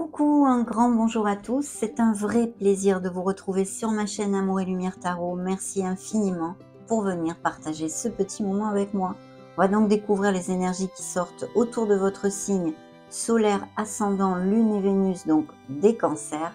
Coucou, un grand bonjour à tous, c'est un vrai plaisir de vous retrouver sur ma chaîne Amour et Lumière Tarot. Merci infiniment pour venir partager ce petit moment avec moi. On va donc découvrir les énergies qui sortent autour de votre signe solaire, ascendant, lune et Vénus, donc des cancers.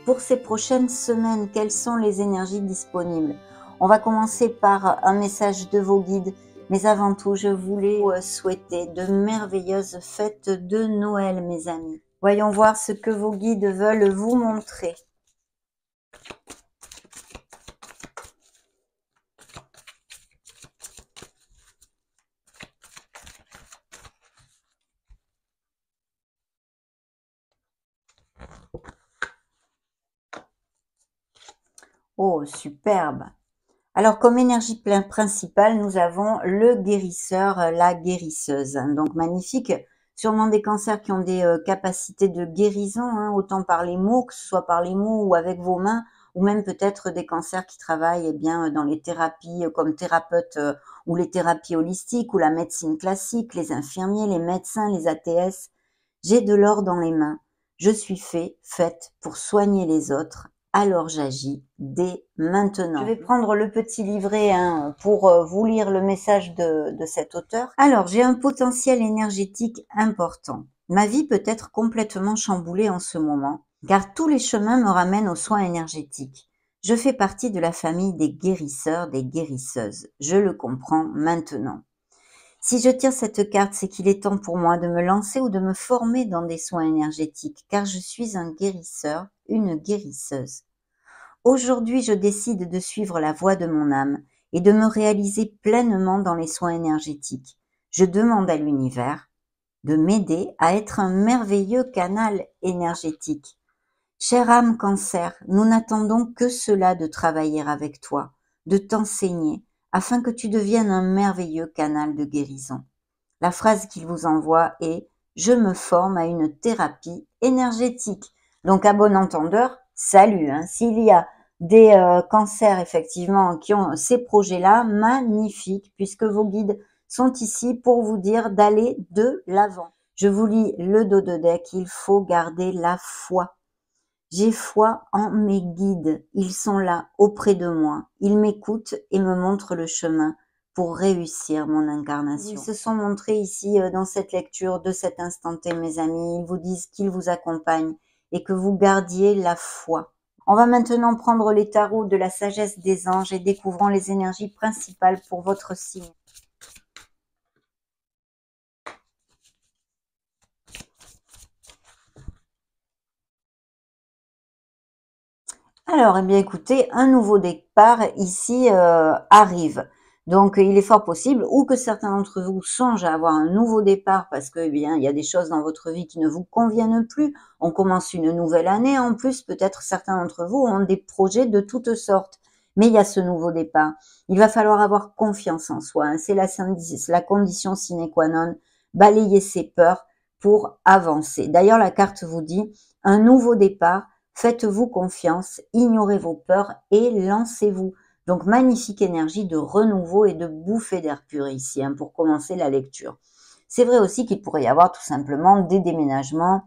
Pour ces prochaines semaines, quelles sont les énergies disponibles? On va commencer par un message de vos guides, mais avant tout, je voulais vous souhaiter de merveilleuses fêtes de Noël, mes amis. Voyons voir ce que vos guides veulent vous montrer. Oh, superbe! Alors, comme énergie principale, nous avons le guérisseur, la guérisseuse. Donc, magnifique. Sûrement des cancers qui ont des capacités de guérison, hein, autant par les mots, que ce soit par les mots ou avec vos mains, ou même peut-être des cancers qui travaillent bien dans les thérapies comme thérapeutes ou les thérapies holistiques ou la médecine classique, les infirmiers, les médecins, les ATS. J'ai de l'or dans les mains. Je suis faite pour soigner les autres. Alors j'agis dès maintenant. Je vais prendre le petit livret pour vous lire le message de cet auteur. Alors, j'ai un potentiel énergétique important. Ma vie peut être complètement chamboulée en ce moment, car tous les chemins me ramènent aux soins énergétiques. Je fais partie de la famille des guérisseurs, des guérisseuses. Je le comprends maintenant. Si je tire cette carte, c'est qu'il est temps pour moi de me lancer ou de me former dans des soins énergétiques, car je suis un guérisseur, une guérisseuse. Aujourd'hui, je décide de suivre la voie de mon âme et de me réaliser pleinement dans les soins énergétiques. Je demande à l'univers de m'aider à être un merveilleux canal énergétique. Chère âme cancer, nous n'attendons que cela de travailler avec toi, de t'enseigner, afin que tu deviennes un merveilleux canal de guérison. La phrase qu'il vous envoie est « Je me forme à une thérapie énergétique ». Donc, à bon entendeur, salut. S'il y a des cancers, effectivement, qui ont ces projets-là, magnifiques, puisque vos guides sont ici pour vous dire d'aller de l'avant. Je vous lis le dos de deck, il faut garder la foi. J'ai foi en mes guides, ils sont là, auprès de moi, ils m'écoutent et me montrent le chemin pour réussir mon incarnation. Ils se sont montrés ici dans cette lecture de cet instant T, mes amis, ils vous disent qu'ils vous accompagnent et que vous gardiez la foi. On va maintenant prendre les tarots de la sagesse des anges et découvrons les énergies principales pour votre signe. Alors, eh bien, écoutez, un nouveau départ ici arrive. Donc, il est fort possible ou que certains d'entre vous songent à avoir un nouveau départ parce que, eh bien, il y a des choses dans votre vie qui ne vous conviennent plus. On commence une nouvelle année. En plus, peut-être certains d'entre vous ont des projets de toutes sortes. Mais il y a ce nouveau départ. Il va falloir avoir confiance en soi. C'est la condition sine qua non. Balayer ses peurs pour avancer. D'ailleurs, la carte vous dit un nouveau départ. Faites-vous confiance, ignorez vos peurs et lancez-vous. Donc, magnifique énergie de renouveau et de bouffée d'air pur ici, pour commencer la lecture. C'est vrai aussi qu'il pourrait y avoir tout simplement des déménagements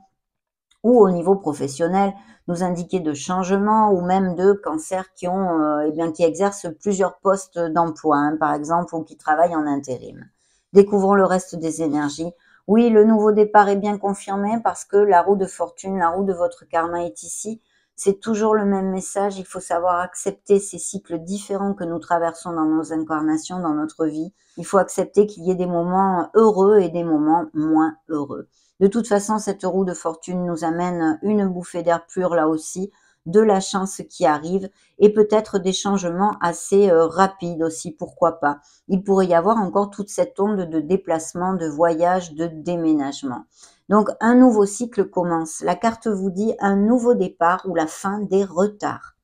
ou au niveau professionnel, nous indiquer de changements ou même de cancers qui ont, qui exercent plusieurs postes d'emploi, par exemple, ou qui travaillent en intérim. Découvrons le reste des énergies. Oui, le nouveau départ est bien confirmé parce que la roue de fortune, la roue de votre karma est ici. C'est toujours le même message. Il faut savoir accepter ces cycles différents que nous traversons dans nos incarnations, dans notre vie. Il faut accepter qu'il y ait des moments heureux et des moments moins heureux. De toute façon, cette roue de fortune nous amène une bouffée d'air pur là aussi, de la chance qui arrive et peut-être des changements assez rapides aussi, pourquoi pas. Il pourrait y avoir encore toute cette onde de déplacement, de voyage, de déménagement. Donc, un nouveau cycle commence. La carte vous dit un nouveau départ ou la fin des retards.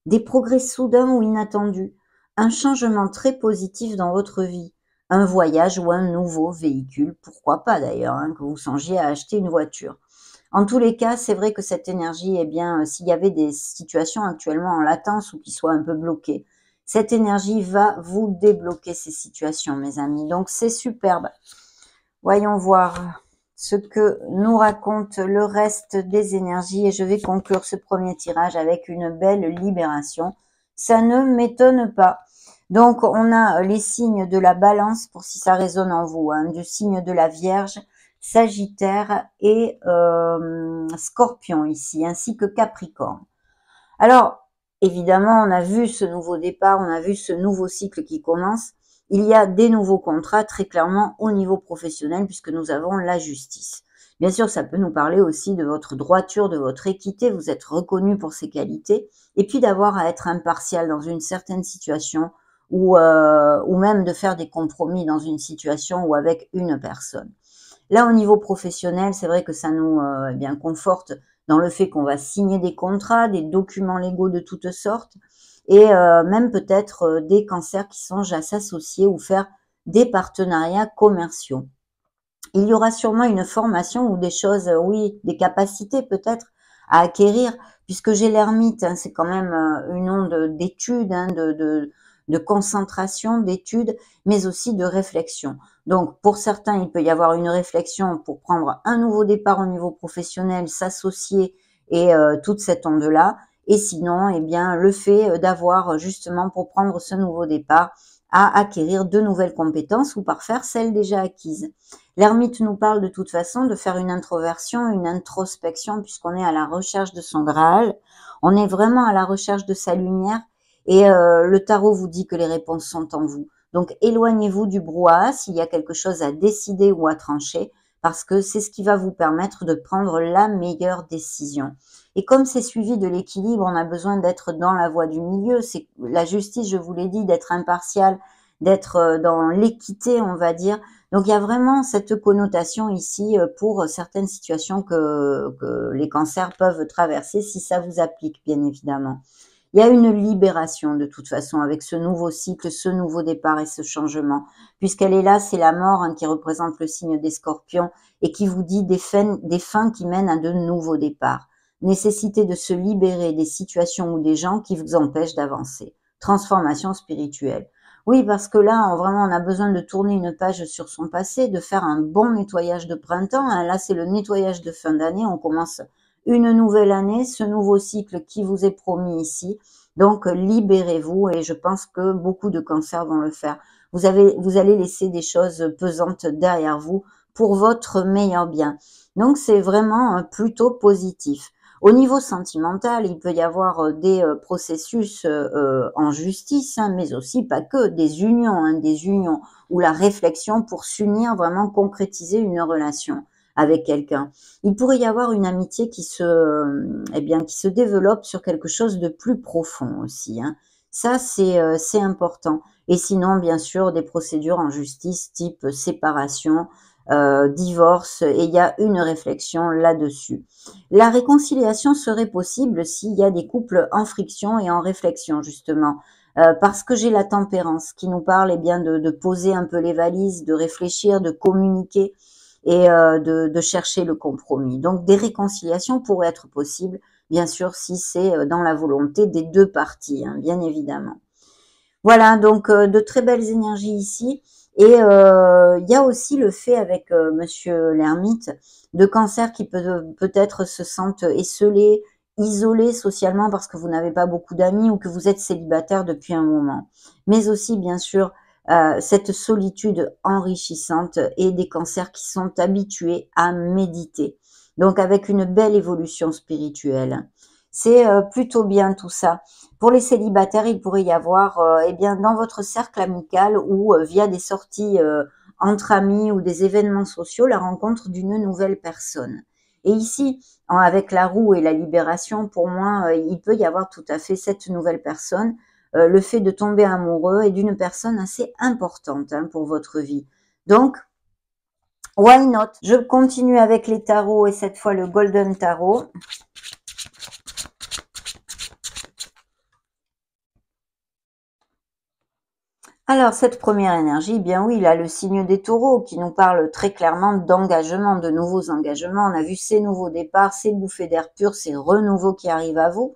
Des progrès soudains ou inattendus. Un changement très positif dans votre vie. Un voyage ou un nouveau véhicule. Pourquoi pas d'ailleurs, que vous songiez à acheter une voiture. En tous les cas, c'est vrai que cette énergie, eh bien, s'il y avait des situations actuellement en latence ou qui soient un peu bloquées, cette énergie va vous débloquer ces situations, mes amis. Donc, c'est superbe. Voyons voir ce que nous raconte le reste des énergies et je vais conclure ce premier tirage avec une belle libération. Ça ne m'étonne pas. Donc, on a les signes de la balance, pour si ça résonne en vous, hein, du signe de la Vierge, Sagittaire et Scorpion ici, ainsi que Capricorne. Alors, évidemment, on a vu ce nouveau départ, on a vu ce nouveau cycle qui commence. Il y a des nouveaux contrats très clairement au niveau professionnel puisque nous avons la justice. Bien sûr, ça peut nous parler aussi de votre droiture, de votre équité, vous êtes reconnu pour ces qualités, et puis d'avoir à être impartial dans une certaine situation ou même de faire des compromis dans une situation ou avec une personne. Là, au niveau professionnel, c'est vrai que ça nous bien conforte dans le fait qu'on va signer des contrats, des documents légaux de toutes sortes, et même peut-être des cancers qui songent à s'associer ou faire des partenariats commerciaux. Il y aura sûrement une formation ou des choses, oui, des capacités peut-être à acquérir, puisque j'ai l'ermite, hein, c'est quand même une onde d'études, hein, de concentration, d'études, mais aussi de réflexion. Donc, pour certains, il peut y avoir une réflexion pour prendre un nouveau départ au niveau professionnel, s'associer et toute cette onde-là. Et sinon, eh bien, le fait d'avoir justement pour prendre ce nouveau départ à acquérir de nouvelles compétences ou par faire celles déjà acquises. L'ermite nous parle de toute façon de faire une introversion, une introspection, puisqu'on est à la recherche de son Graal. On est vraiment à la recherche de sa lumière et le tarot vous dit que les réponses sont en vous. Donc éloignez-vous du brouhaha s'il y a quelque chose à décider ou à trancher, parce que c'est ce qui va vous permettre de prendre la meilleure décision. Et comme c'est suivi de l'équilibre, on a besoin d'être dans la voie du milieu. C'est la justice, je vous l'ai dit, d'être impartial, d'être dans l'équité, on va dire. Donc il y a vraiment cette connotation ici pour certaines situations que les cancers peuvent traverser, si ça vous applique, bien évidemment. Il y a une libération de toute façon avec ce nouveau cycle, ce nouveau départ et ce changement. Puisqu'elle est là, c'est la mort hein, qui représente le signe des scorpions et qui vous dit des fins qui mènent à de nouveaux départs. Nécessité de se libérer des situations ou des gens qui vous empêchent d'avancer. Transformation spirituelle. Oui, parce que là, vraiment, on a besoin de tourner une page sur son passé, de faire un bon nettoyage de printemps. Hein. Là, c'est le nettoyage de fin d'année. On commence une nouvelle année, ce nouveau cycle qui vous est promis ici. Donc, libérez-vous et je pense que beaucoup de cancers vont le faire. Vous allez laisser des choses pesantes derrière vous pour votre meilleur bien. Donc, c'est vraiment plutôt positif. Au niveau sentimental, il peut y avoir des processus en justice, hein, mais aussi pas que, des unions où la réflexion pour s'unir, vraiment concrétiser une relation avec quelqu'un. Il pourrait y avoir une amitié qui se développe sur quelque chose de plus profond aussi. Hein. Ça, c'est important. Et sinon, bien sûr, des procédures en justice type séparation, divorce, et il y a une réflexion là-dessus. La réconciliation serait possible s'il y a des couples en friction et en réflexion, justement. Parce que j'ai la tempérance qui nous parle bien de poser un peu les valises, de réfléchir, de communiquer et de chercher le compromis. Donc des réconciliations pourraient être possibles, bien sûr, si c'est dans la volonté des deux parties, hein, bien évidemment. Voilà, donc de très belles énergies ici. Et il y a aussi le fait avec Monsieur l'ermite de cancers qui peut-être se sentent esselés, isolés socialement parce que vous n'avez pas beaucoup d'amis ou que vous êtes célibataire depuis un moment. Mais aussi, bien sûr, cette solitude enrichissante et des cancers qui sont habitués à méditer. Donc avec une belle évolution spirituelle. C'est plutôt bien tout ça. Pour les célibataires, il pourrait y avoir, eh bien, dans votre cercle amical ou via des sorties entre amis ou des événements sociaux, la rencontre d'une nouvelle personne. Et ici, avec la roue et la libération, pour moi, il peut y avoir tout à fait cette nouvelle personne, le fait de tomber amoureux et d'une personne assez importante hein, pour votre vie. Donc, why not? Je continue avec les tarots et cette fois le Golden Tarot. Alors, cette première énergie, eh bien oui, là, le signe des taureaux qui nous parle très clairement d'engagement, de nouveaux engagements. On a vu ces nouveaux départs, ces bouffées d'air pur, ces renouveaux qui arrivent à vous,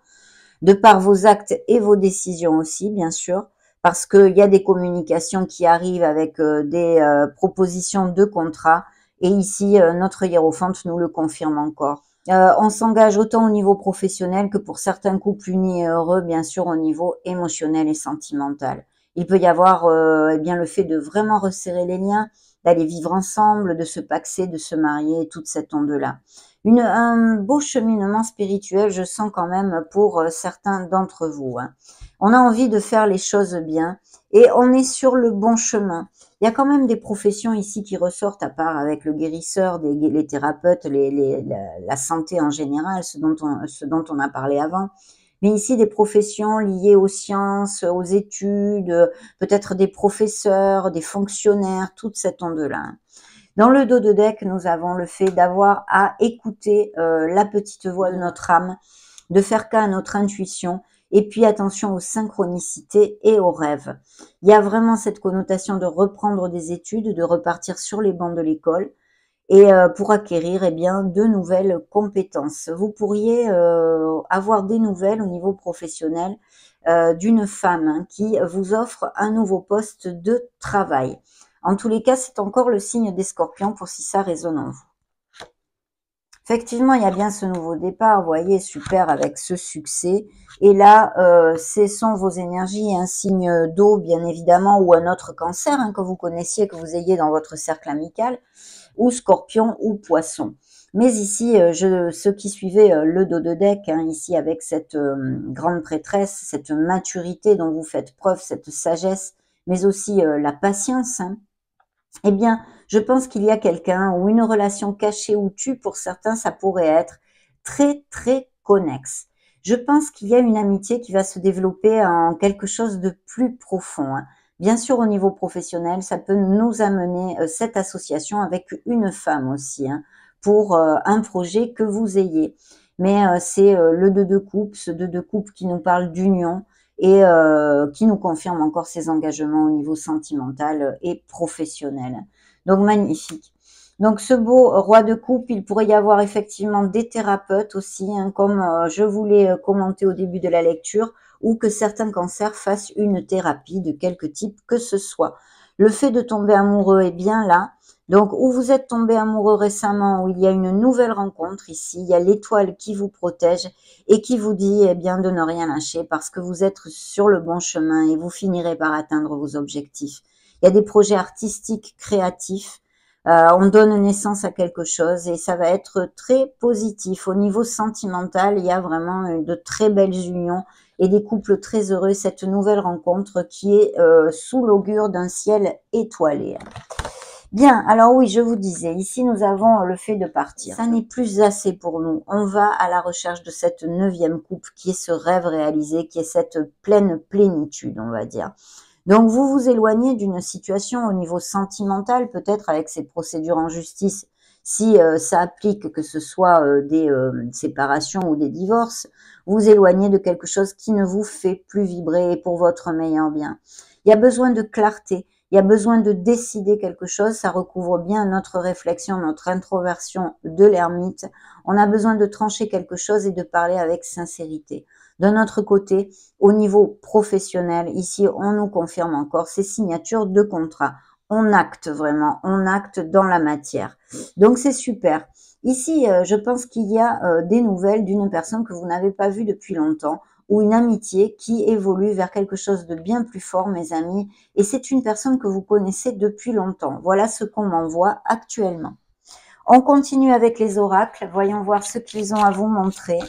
de par vos actes et vos décisions aussi, bien sûr, parce qu'il y a des communications qui arrivent avec des propositions de contrat Et ici, notre hiérophante nous le confirme encore. On s'engage autant au niveau professionnel que pour certains couples unis et heureux, bien sûr, au niveau émotionnel et sentimental. Il peut y avoir eh bien le fait de vraiment resserrer les liens, d'aller vivre ensemble, de se paxer, de se marier, toute cette onde-là. Un beau cheminement spirituel, je sens quand même pour certains d'entre vous. Hein. On a envie de faire les choses bien et on est sur le bon chemin. Il y a quand même des professions ici qui ressortent, à part avec le guérisseur, les thérapeutes, la santé en général, ce dont on a parlé avant. Mais ici, des professions liées aux sciences, aux études, peut-être des professeurs, des fonctionnaires, toute cette onde-là. Dans le dos de deck, nous avons le fait d'avoir à écouter la petite voix de notre âme, de faire cas à notre intuition, et puis attention aux synchronicités et aux rêves. Il y a vraiment cette connotation de reprendre des études, de repartir sur les bancs de l'école, et pour acquérir eh bien, de nouvelles compétences. Vous pourriez avoir des nouvelles au niveau professionnel d'une femme hein, qui vous offre un nouveau poste de travail. En tous les cas, c'est encore le signe des scorpions pour si ça résonne en vous. Effectivement, il y a bien ce nouveau départ, vous voyez, super avec ce succès. Et là, ce sont vos énergies, un signe d'eau, bien évidemment, ou un autre cancer hein, que vous connaissiez, que vous ayez dans votre cercle amical, ou scorpion ou poisson. Mais ici, ceux qui suivaient le dos de deck, hein, ici avec cette grande prêtresse, cette maturité dont vous faites preuve, cette sagesse, mais aussi la patience, hein, eh bien, je pense qu'il y a quelqu'un ou une relation cachée ou tue, pour certains, ça pourrait être très, très connexe. Je pense qu'il y a une amitié qui va se développer en quelque chose de plus profond. Hein. Bien sûr, au niveau professionnel, ça peut nous amener cette association avec une femme aussi, hein, pour un projet que vous ayez. Mais c'est le 2 de coupe, ce 2 de coupe qui nous parle d'union, et qui nous confirme encore ses engagements au niveau sentimental et professionnel. Donc magnifique. Donc ce beau roi de coupe, il pourrait y avoir effectivement des thérapeutes aussi, hein, comme je vous l'ai commenté au début de la lecture, ou que certains cancers fassent une thérapie de quelque type que ce soit. Le fait de tomber amoureux est bien là. Donc, où vous êtes tombé amoureux récemment, où il y a une nouvelle rencontre ici, il y a l'étoile qui vous protège et qui vous dit eh bien, de ne rien lâcher parce que vous êtes sur le bon chemin et vous finirez par atteindre vos objectifs. Il y a des projets artistiques, créatifs. On donne naissance à quelque chose et ça va être très positif. Au niveau sentimental, il y a vraiment de très belles unions et des couples très heureux. Cette nouvelle rencontre qui est sous l'augure d'un ciel étoilé. Bien, alors oui, je vous disais, ici nous avons le fait de partir. Ça n'est plus assez pour nous. On va à la recherche de cette 9e coupe qui est ce rêve réalisé, qui est cette pleine plénitude, on va dire. Donc vous vous éloignez d'une situation au niveau sentimental, peut-être avec ces procédures en justice, si ça applique que ce soit des séparations ou des divorces, vous éloignez de quelque chose qui ne vous fait plus vibrer pour votre meilleur bien. Il y a besoin de clarté. Il y a besoin de décider quelque chose, ça recouvre bien notre réflexion, notre introversion de l'ermite. On a besoin de trancher quelque chose et de parler avec sincérité. D'un autre côté, au niveau professionnel, ici, on nous confirme encore ces signatures de contrat. On acte vraiment, on acte dans la matière. Donc, c'est super. Ici, je pense qu'il y a des nouvelles d'une personne que vous n'avez pas vue depuis longtemps, ou une amitié qui évolue vers quelque chose de bien plus fort, mes amis. Et c'est une personne que vous connaissez depuis longtemps. Voilà ce qu'on m'envoie actuellement. On continue avec les oracles. Voyons voir ce qu'ils ont à vous montrer.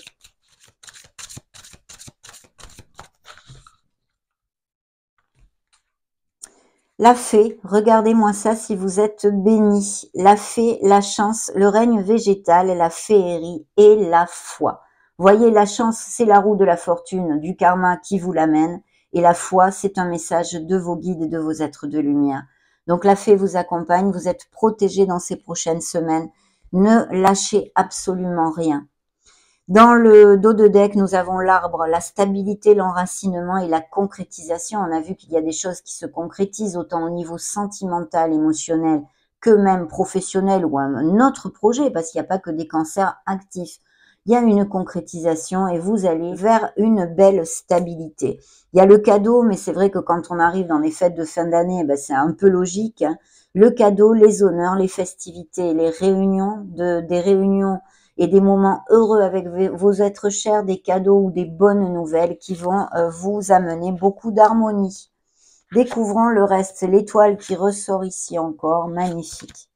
La fée, regardez-moi ça si vous êtes bénis. La fée, la chance, le règne végétal, la féerie et la foi. Voyez, la chance, c'est la roue de la fortune, du karma qui vous l'amène. Et la foi, c'est un message de vos guides et de vos êtres de lumière. Donc la fée vous accompagne, vous êtes protégés dans ces prochaines semaines. Ne lâchez absolument rien. Dans le dos de deck, nous avons l'arbre, la stabilité, l'enracinement et la concrétisation. On a vu qu'il y a des choses qui se concrétisent autant au niveau sentimental, émotionnel que même professionnel ou un autre projet, parce qu'il n'y a pas que des cancers actifs. il y a une concrétisation et vous allez vers une belle stabilité. Il y a le cadeau, mais c'est vrai que quand on arrive dans les fêtes de fin d'année, ben c'est un peu logique, hein. Le cadeau, les honneurs, les festivités, les réunions, des réunions et des moments heureux avec vos êtres chers, des cadeaux ou des bonnes nouvelles qui vont vous amener beaucoup d'harmonie. Découvrons le reste, l'étoile qui ressort ici encore, magnifique.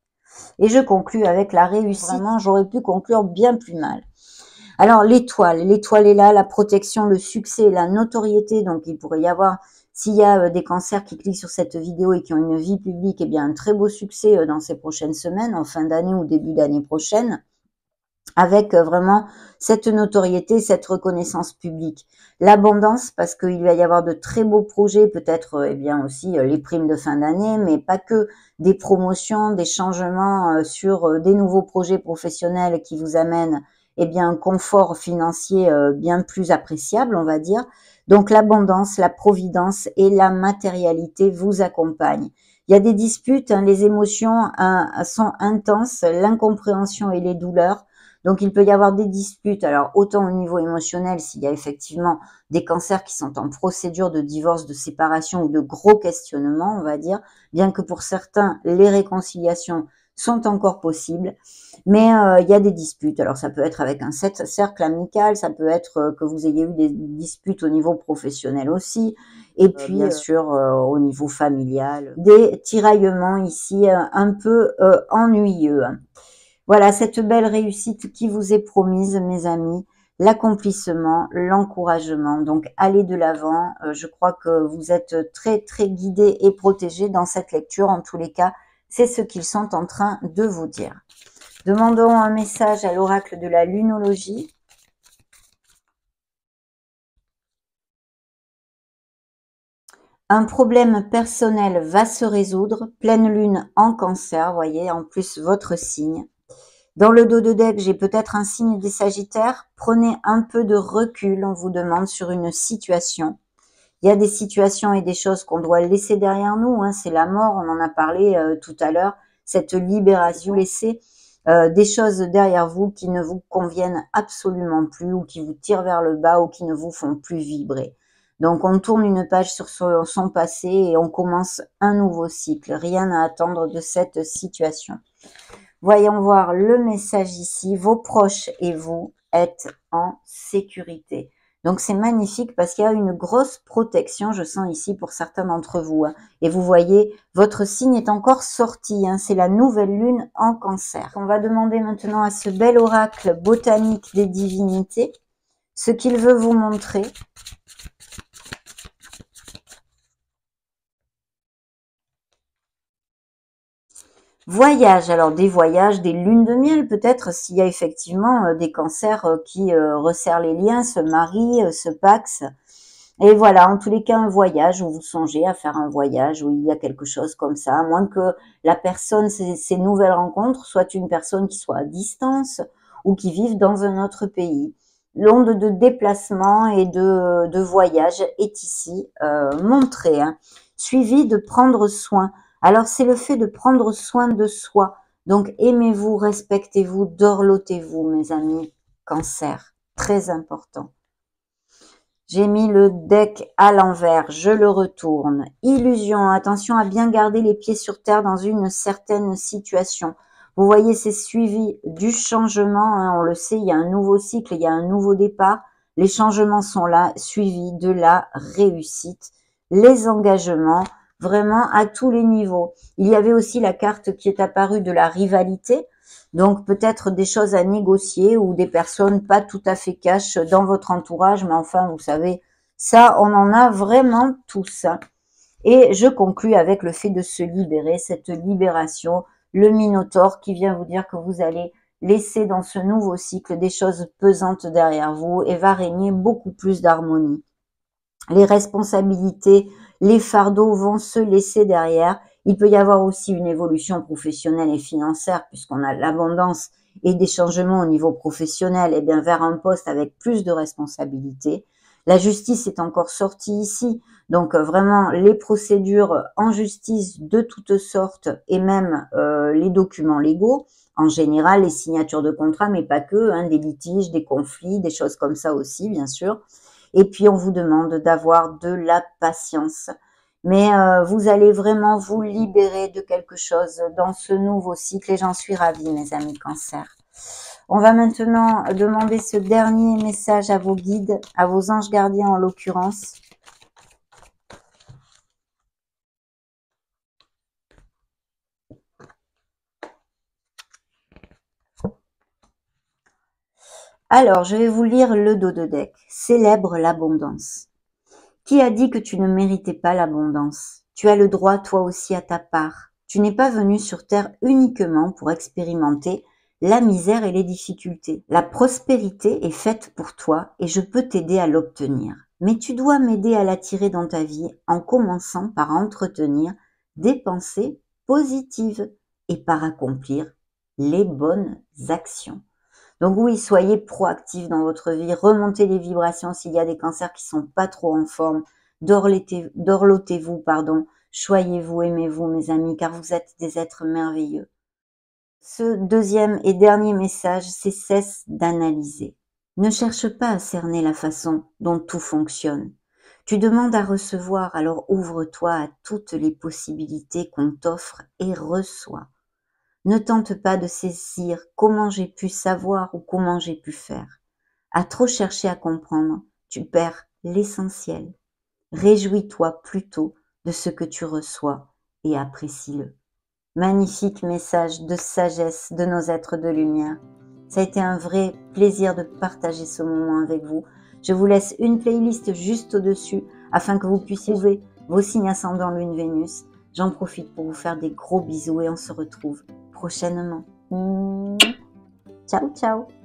Et je conclue avec la réussite. Vraiment, j'aurais pu conclure bien plus mal. Alors l'étoile est là, la protection, le succès, la notoriété. Donc il pourrait y avoir, s'il y a des cancers qui cliquent sur cette vidéo et qui ont une vie publique, eh bien un très beau succès dans ces prochaines semaines, en fin d'année ou début d'année prochaine, avec vraiment cette notoriété, cette reconnaissance publique. L'abondance, parce qu'il va y avoir de très beaux projets, peut-être eh bien aussi les primes de fin d'année, mais pas que, des promotions, des changements sur des nouveaux projets professionnels qui vous amènent eh bien un confort financier bien plus appréciable, on va dire. Donc l'abondance, la providence et la matérialité vous accompagnent. Il y a des disputes, hein, les émotions sont intenses, l'incompréhension et les douleurs. Donc, il peut y avoir des disputes, alors autant au niveau émotionnel, s'il y a effectivement des cancers qui sont en procédure de divorce, de séparation ou de gros questionnements, on va dire, bien que pour certains, les réconciliations sont encore possibles, mais il y a des disputes. Alors, ça peut être avec un cercle amical, ça peut être que vous ayez eu des disputes au niveau professionnel aussi, et puis, bien sûr, au niveau familial, des tiraillements ici un peu ennuyeux. Voilà, cette belle réussite qui vous est promise, mes amis, l'accomplissement, l'encouragement. Donc, allez de l'avant. Je crois que vous êtes très, très guidés et protégés dans cette lecture. En tous les cas, c'est ce qu'ils sont en train de vous dire. Demandons un message à l'oracle de la lunologie. Un problème personnel va se résoudre. Pleine lune en cancer, voyez, en plus votre signe. Dans le dos de deck, j'ai peut-être un signe des Sagittaires. Prenez un peu de recul, on vous demande, sur une situation. Il y a des situations et des choses qu'on doit laisser derrière nous. Hein, c'est la mort, on en a parlé tout à l'heure. Cette libération, laissez des choses derrière vous qui ne vous conviennent absolument plus ou qui vous tirent vers le bas ou qui ne vous font plus vibrer. Donc, on tourne une page sur son passé et on commence un nouveau cycle. Rien à attendre de cette situation. Voyons voir le message ici. Vos proches et vous êtes en sécurité. Donc, c'est magnifique parce qu'il y a une grosse protection, je sens ici, pour certains d'entre vous. Hein. Et vous voyez, votre signe est encore sorti. Hein. C'est la nouvelle lune en cancer. On va demander maintenant à ce bel oracle botanique des divinités ce qu'il veut vous montrer. Voyage, alors des voyages, des lunes de miel peut-être, s'il y a effectivement des cancers qui resserrent les liens, se marient, se paxent. Et voilà, en tous les cas, un voyage où vous songez à faire un voyage, où il y a quelque chose comme ça, à moins que la personne, ces nouvelles rencontres, soit une personne qui soit à distance ou qui vive dans un autre pays. L'onde de déplacement et de voyage est ici montrée, hein, suivie de prendre soin. Alors, c'est le fait de prendre soin de soi. Donc, aimez-vous, respectez-vous, dorlotez-vous, mes amis. Cancer, très important. J'ai mis le deck à l'envers, je le retourne. Illusion, attention à bien garder les pieds sur terre dans une certaine situation. Vous voyez, c'est suivi du changement, hein, on le sait, il y a un nouveau cycle, il y a un nouveau départ. Les changements sont là, suivis de la réussite. Les engagements, vraiment à tous les niveaux. Il y avait aussi la carte qui est apparue de la rivalité. Donc peut-être des choses à négocier ou des personnes pas tout à fait cash dans votre entourage, mais enfin vous savez, ça on en a vraiment tous. Et je conclus avec le fait de se libérer, cette libération, le Minotaure qui vient vous dire que vous allez laisser dans ce nouveau cycle des choses pesantes derrière vous et va régner beaucoup plus d'harmonie. Les responsabilités, les fardeaux vont se laisser derrière. Il peut y avoir aussi une évolution professionnelle et financière puisqu'on a l'abondance et des changements au niveau professionnel et bien vers un poste avec plus de responsabilités. La justice est encore sortie ici, donc vraiment les procédures en justice de toutes sortes et même les documents légaux, en général les signatures de contrats, mais pas que, hein, des litiges, des conflits, des choses comme ça aussi, bien sûr. Et puis on vous demande d'avoir de la patience. Mais vous allez vraiment vous libérer de quelque chose dans ce nouveau cycle et j'en suis ravie, mes amis Cancer. On va maintenant demander ce dernier message à vos guides, à vos anges gardiens en l'occurrence. Alors, je vais vous lire le dos de deck. Célèbre l'abondance. Qui a dit que tu ne méritais pas l'abondance? Tu as le droit toi aussi à ta part. Tu n'es pas venu sur Terre uniquement pour expérimenter la misère et les difficultés. La prospérité est faite pour toi et je peux t'aider à l'obtenir. Mais tu dois m'aider à l'attirer dans ta vie en commençant par entretenir des pensées positives et par accomplir les bonnes actions. Donc oui, soyez proactifs dans votre vie, remontez les vibrations s'il y a des cancers qui sont pas trop en forme, dorlotez-vous, choyez-vous, aimez-vous mes amis, car vous êtes des êtres merveilleux. Ce deuxième et dernier message, c'est cesse d'analyser. Ne cherche pas à cerner la façon dont tout fonctionne. Tu demandes à recevoir, alors ouvre-toi à toutes les possibilités qu'on t'offre et reçois. Ne tente pas de saisir comment j'ai pu savoir ou comment j'ai pu faire. À trop chercher à comprendre, tu perds l'essentiel. Réjouis-toi plutôt de ce que tu reçois et apprécie-le. Magnifique message de sagesse de nos êtres de lumière. Ça a été un vrai plaisir de partager ce moment avec vous. Je vous laisse une playlist juste au-dessus afin que vous puissiez trouver vos signes ascendants Lune Vénus. J'en profite pour vous faire des gros bisous et on se retrouve prochainement. Ciao, ciao!